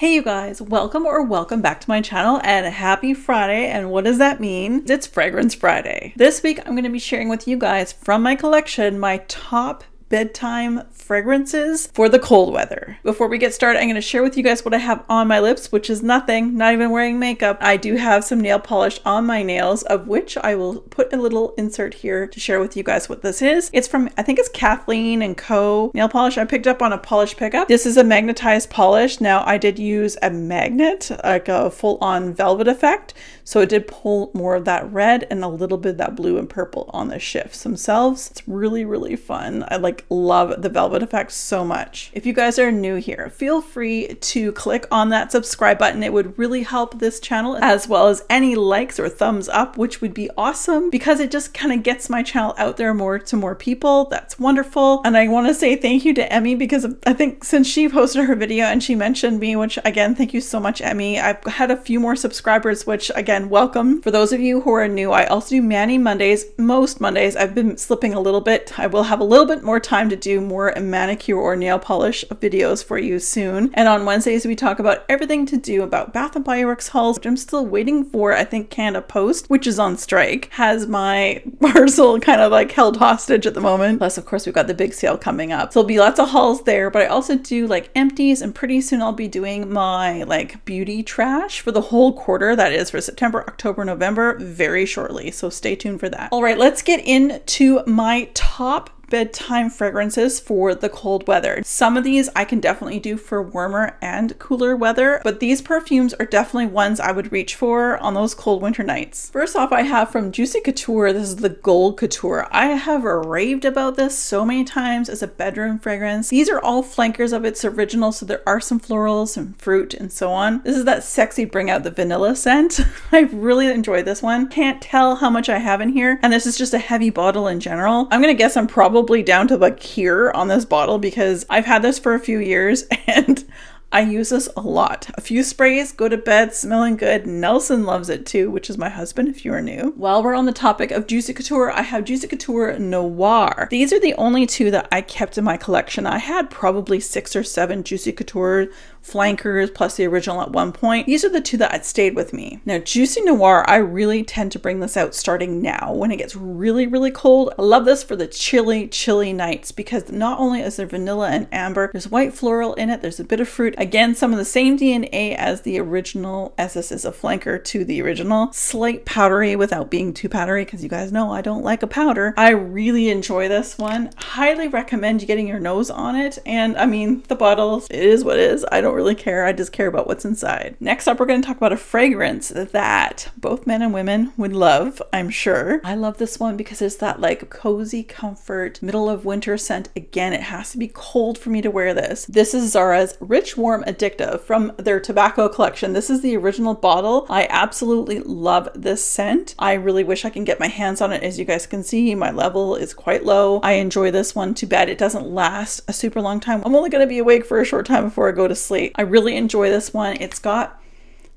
Hey you guys, welcome back to my channel and happy Friday. And what does that mean? It's Fragrance Friday. This week I'm going to be sharing with you guys from my collection my top bedtime fragrances for the cold weather. Before we get started, I'm going to share with you guys what I have on my lips, which is nothing, not even wearing makeup. I do have some nail polish on my nails, of which I will put a little insert here to share with you guys what this is. It's from, I think it's Blvd Co nail polish I picked up on a polish pickup. This is a magnetized polish. Now I did use a magnet, like a full-on velvet effect, so it did pull more of that red and a little bit of that blue and purple on the shifts themselves. It's really fun. I love the velvet effect so much. If you guys are new here, feel free to click on that subscribe button. It would really help this channel, as well as any likes or thumbs up, which would be awesome because it just kind of gets my channel out there more to more people. That's wonderful. And I want to say thank you to Emmy, because I think since she posted her video and she mentioned me, which again, thank you so much, Emmy. I've had a few more subscribers, which again, welcome. For those of you who are new, I also do Mani Mondays. Most Mondays, I've been slipping a little bit. I will have a little bit more time to do more manicure or nail polish videos for you soon. And on Wednesdays, we talk about everything to do about Bath & Body Works hauls, which I'm still waiting for. I think Canada Post, which is on strike, has my parcel kind of like held hostage at the moment. Plus, of course, we've got the big sale coming up. So there'll be lots of hauls there, but I also do like empties, and pretty soon I'll be doing my like beauty trash for the whole quarter. That is for September, October, November, very shortly. So stay tuned for that. All right, let's get into my top bedtime fragrances for the cold weather. Some of these I can definitely do for warmer and cooler weather, but these perfumes are definitely ones I would reach for on those cold winter nights. First off, I have from Juicy Couture, this is the Gold Couture. I have raved about this so many times as a bedroom fragrance. These are all flankers of its original, so there are some florals and fruit and so on. This is that sexy bring out the vanilla scent. I really enjoyed this one. Can't tell how much I have in here, and this is just a heavy bottle in general. I'm gonna guess I'm probably down to like here on this bottle because I've had this for a few years and I use this a lot. A few sprays, go to bed smelling good. Nelson loves it too, which is my husband if you are new. While we're on the topic of Juicy Couture, I have Juicy Couture Noir. These are the only two that I kept in my collection. I had probably 6 or 7 Juicy Couture flankers plus the original at one point. These are the two that had stayed with me. Now Juicy Noir, I really tend to bring this out starting now when it gets really cold. I love this for the chilly nights because not only is there vanilla and amber, there's white floral in it, there's a bit of fruit. Again, some of the same DNA as the original, as this is a flanker to the original. Slight powdery without being too powdery, because you guys know I don't like a powder. I really enjoy this one. Highly recommend you getting your nose on it. And I mean, the bottle, it is what it is. I don't really care. I just care about what's inside. Next up, we're going to talk about a fragrance that both men and women would love, I'm sure. I love this one because it's that like cozy comfort, middle of winter scent. Again, it has to be cold for me to wear this. This is Zara's Rich Warm Addictive from their tobacco collection. This is the original bottle. I absolutely love this scent. I really wish I can get my hands on it. As you guys can see, my level is quite low. I enjoy this one. Too bad it doesn't last a super long time. I'm only going to be awake for a short time before I go to sleep. I really enjoy this one. It's got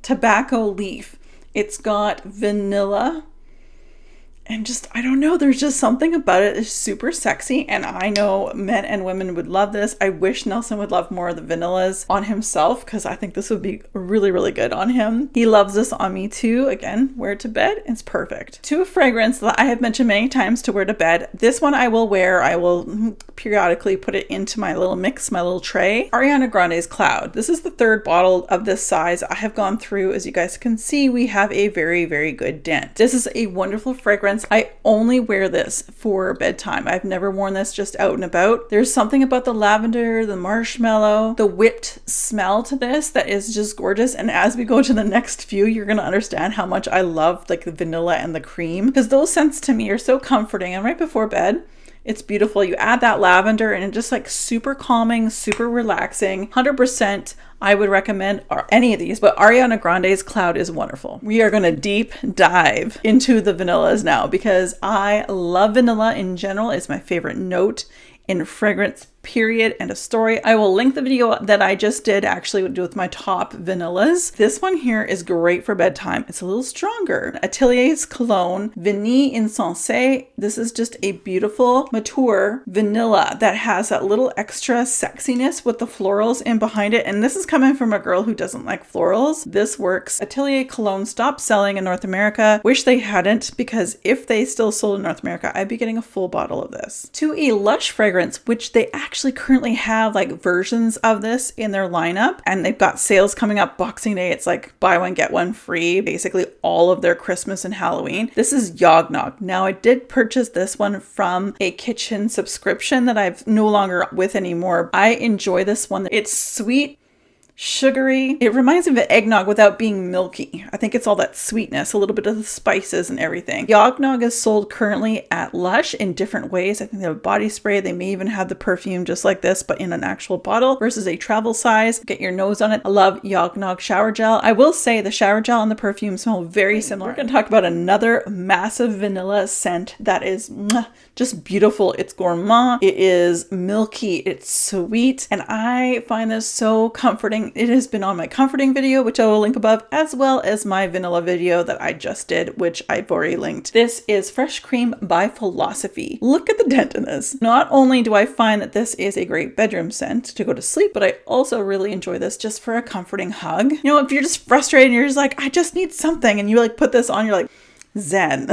tobacco leaf. It's got vanilla. And just, I don't know, there's just something about it. It's super sexy, and I know men and women would love this. I wish Nelson would love more of the vanillas on himself because I think this would be really good on him. He loves this on me too. Again, wear it to bed, it's perfect. To a fragrance that I have mentioned many times to wear to bed. This one I will wear. I will periodically put it into my little mix, my little tray. Ariana Grande's Cloud. This is the third bottle of this size I have gone through. As you guys can see, we have a very good dent. This is a wonderful fragrance. I only wear this for bedtime. I've never worn this just out and about. There's something about the lavender, the marshmallow, the whipped smell to this that is just gorgeous. And as we go to the next few, you're going to understand how much I love like the vanilla and the cream, because those scents to me are so comforting. And right before bed, it's beautiful. You add that lavender and it's just like super calming, super relaxing. 100% I would recommend any of these, but Ariana Grande's Cloud is wonderful. We are going to deep dive into the vanillas now because I love vanilla in general. It's my favorite note in fragrance period, and a story. I will link the video that I just did actually with my top vanillas. This one here is great for bedtime. It's a little stronger. Atelier's Cologne Vanille Insensé. This is just a beautiful mature vanilla that has that little extra sexiness with the florals in behind it. And this is coming from a girl who doesn't like florals. This works. Atelier Cologne stopped selling in North America. Wish they hadn't, because if they still sold in North America, I'd be getting a full bottle of this. To a Lush fragrance, which they actually currently have like versions of this in their lineup, and they've got sales coming up. Boxing Day, it's like buy one get one free, basically all of their Christmas and Halloween. This is Yognog. Now, I did purchase this one from a kitchen subscription that I've no longer with anymore. I enjoy this one. It's sweet, sugary. It reminds me of eggnog without being milky. I think it's all that sweetness, a little bit of the spices and everything. Yognog is sold currently at Lush in different ways. I think they have a body spray. They may even have the perfume just like this, but in an actual bottle versus a travel size. Get your nose on it. I love Yognog shower gel. I will say the shower gel and the perfume smell very similar. We're going to talk about another massive vanilla scent that is just beautiful. It's gourmand. It is milky. It's sweet. And I find this so comforting. It has been on my comforting video, which I will link above, as well as my vanilla video that I just did, which I've already linked. This is Fresh Cream by Philosophy. Look at the dent in this. Not only do I find that this is a great bedroom scent to go to sleep, but I also really enjoy this just for a comforting hug. You know, if you're just frustrated and you're just like, I just need something, and you like put this on, you're like, zen.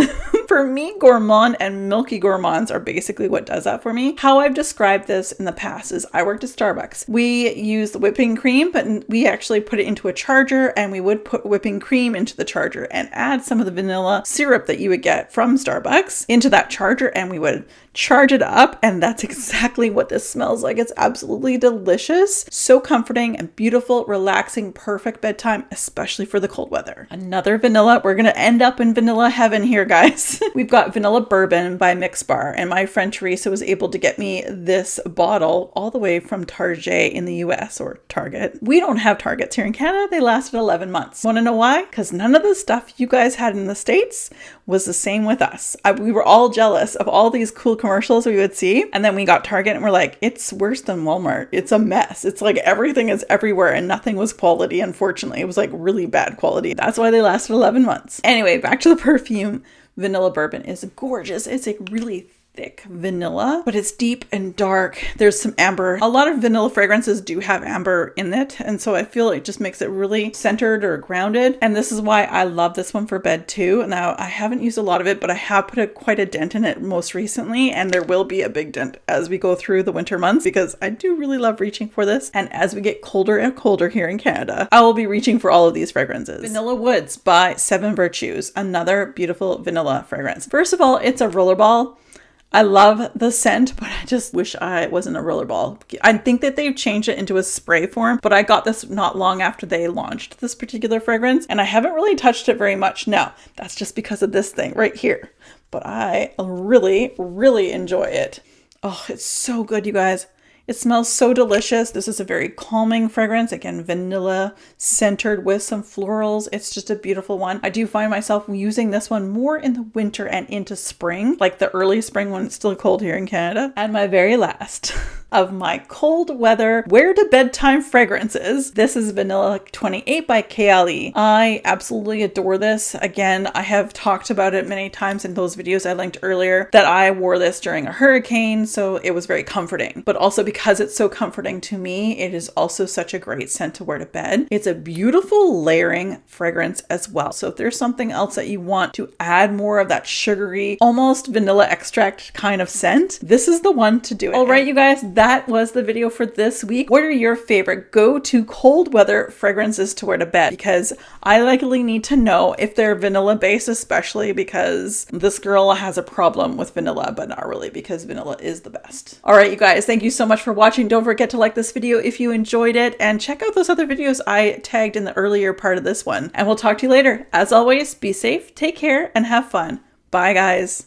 For me, gourmand and milky gourmands are basically what does that for me. How I've described this in the past is I worked at Starbucks. We used the whipping cream, but we actually put it into a charger, and we would put whipping cream into the charger and add some of the vanilla syrup that you would get from Starbucks into that charger, and we would charge it up, and that's exactly what this smells like. It's absolutely delicious, so comforting and beautiful, relaxing, perfect bedtime, especially for the cold weather. Another vanilla. We're gonna end up in vanilla heaven here, guys. We've got Vanilla Bourbon by Mix Bar, and my friend Teresa was able to get me this bottle all the way from Target in the US, or Target. We don't have Targets here in Canada. They lasted 11 months. Want to know why? Because none of the stuff you guys had in the States was the same with us. We were all jealous of all these cool commercials we would see, and then we got Target and we're like, it's worse than Walmart. It's a mess. It's like everything is everywhere and nothing was quality. Unfortunately, it was like really bad quality. That's why they lasted 11 months. Anyway, back to the perfume. Vanilla Bourbon is gorgeous. It's like really thick vanilla, but it's deep and dark. There's some amber. A lot of vanilla fragrances do have amber in it, and so I feel it just makes it really centered or grounded, and this is why I love this one for bed too. Now, I haven't used a lot of it, but I have put quite a dent in it most recently, and there will be a big dent as we go through the winter months, because I do really love reaching for this, and as we get colder and colder here in Canada, I will be reaching for all of these fragrances. Vanilla Woods by Seven Virtues, another beautiful vanilla fragrance. First of all, it's a rollerball. I love the scent, but I just wish I wasn't a rollerball. I think that they've changed it into a spray form, but I got this not long after they launched this particular fragrance, and I haven't really touched it very much. Now, that's just because of this thing right here, but I really, really enjoy it. Oh, it's so good, you guys. It smells so delicious. This is a very calming fragrance. Again, vanilla centered with some florals. It's just a beautiful one. I do find myself using this one more in the winter and into spring, like the early spring when it's still cold here in Canada. And my very last of my cold weather wear to bedtime fragrances. This is Vanilla 28 by Kayali. I absolutely adore this. Again, I have talked about it many times in those videos I linked earlier that I wore this during a hurricane, so it was very comforting. But also because it's so comforting to me, it is also such a great scent to wear to bed. It's a beautiful layering fragrance as well. So if there's something else that you want to add more of that sugary, almost vanilla extract kind of scent, this is the one to do it. All right, you guys, that was the video for this week. What are your favorite go-to cold weather fragrances to wear to bed? Because I likely need to know if they're vanilla based, especially because this girl has a problem with vanilla, but not really, because vanilla is the best. All right, you guys, thank you so much for watching. Don't forget to like this video if you enjoyed it, and check out those other videos I tagged in the earlier part of this one. And we'll talk to you later. As always, be safe, take care, and have fun. Bye, guys.